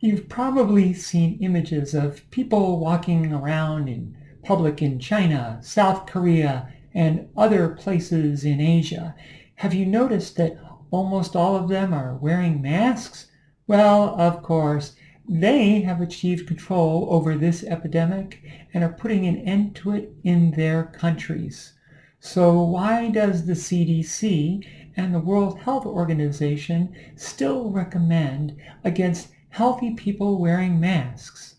You've probably seen images of people walking around in public in China, South Korea, and other places in Asia. Have you noticed that almost all of them are wearing masks? Well, of course, they have achieved control over this epidemic and are putting an end to it in their countries. So why does the CDC and the World Health Organization still recommend against healthy people wearing masks?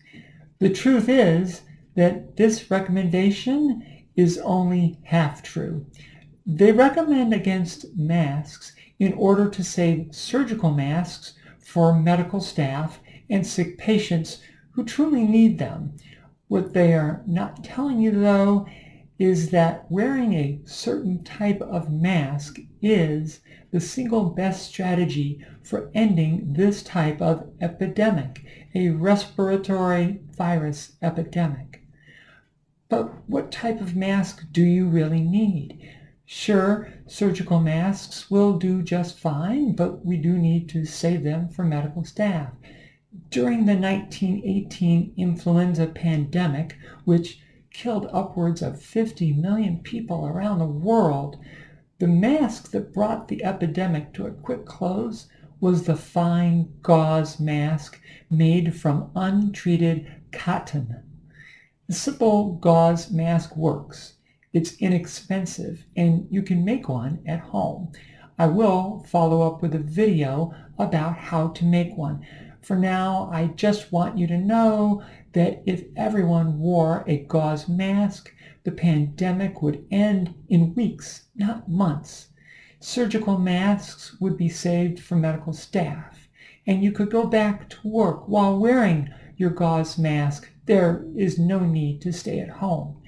The truth is that this recommendation is only half true. They recommend against masks in order to save surgical masks for medical staff and sick patients who truly need them. What they are not telling you, though, is that wearing a certain type of mask is the single best strategy for ending this type of epidemic, a respiratory virus epidemic. But what type of mask do you really need? Sure, surgical masks will do just fine, but we do need to save them for medical staff. During the 1918 influenza pandemic, which killed upwards of 50 million people around the world, the mask that brought the epidemic to a quick close was the fine gauze mask made from untreated cotton. The simple gauze mask works. It's inexpensive, and you can make one at home. I will follow up with a video about how to make one. For now, I just want you to know that if everyone wore a gauze mask, the pandemic would end in weeks, not months. Surgical masks would be saved for medical staff, and you could go back to work while wearing your gauze mask. There is no need to stay at home.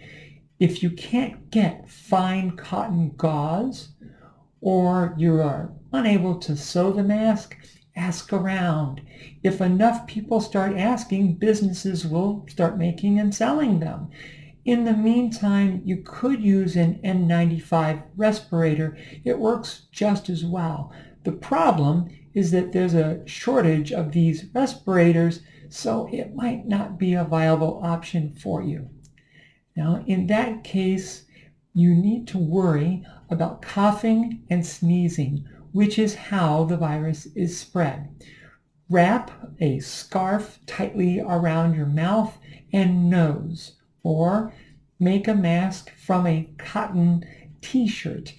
If you can't get fine cotton gauze, or you are unable to sew the mask, ask around. If enough people start asking, businesses will start making and selling them. In the meantime, you could use an N95 respirator. It works just as well. The problem is that there's a shortage of these respirators, so it might not be a viable option for you. Now, in that case, you need to worry about coughing and sneezing, which is how the virus is spread. Wrap a scarf tightly around your mouth and nose, or make a mask from a cotton t-shirt.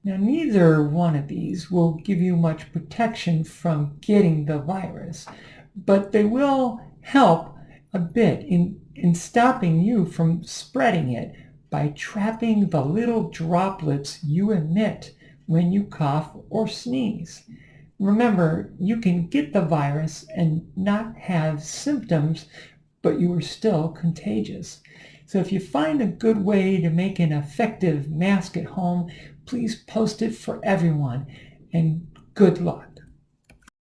Now, neither one of these will give you much protection from getting the virus, but they will help a bit in stopping you from spreading it by trapping the little droplets you emit when you cough or sneeze. Remember, you can get the virus and not have symptoms, but you are still contagious. So if you find a good way to make an effective mask at home, please post it for everyone, and good luck.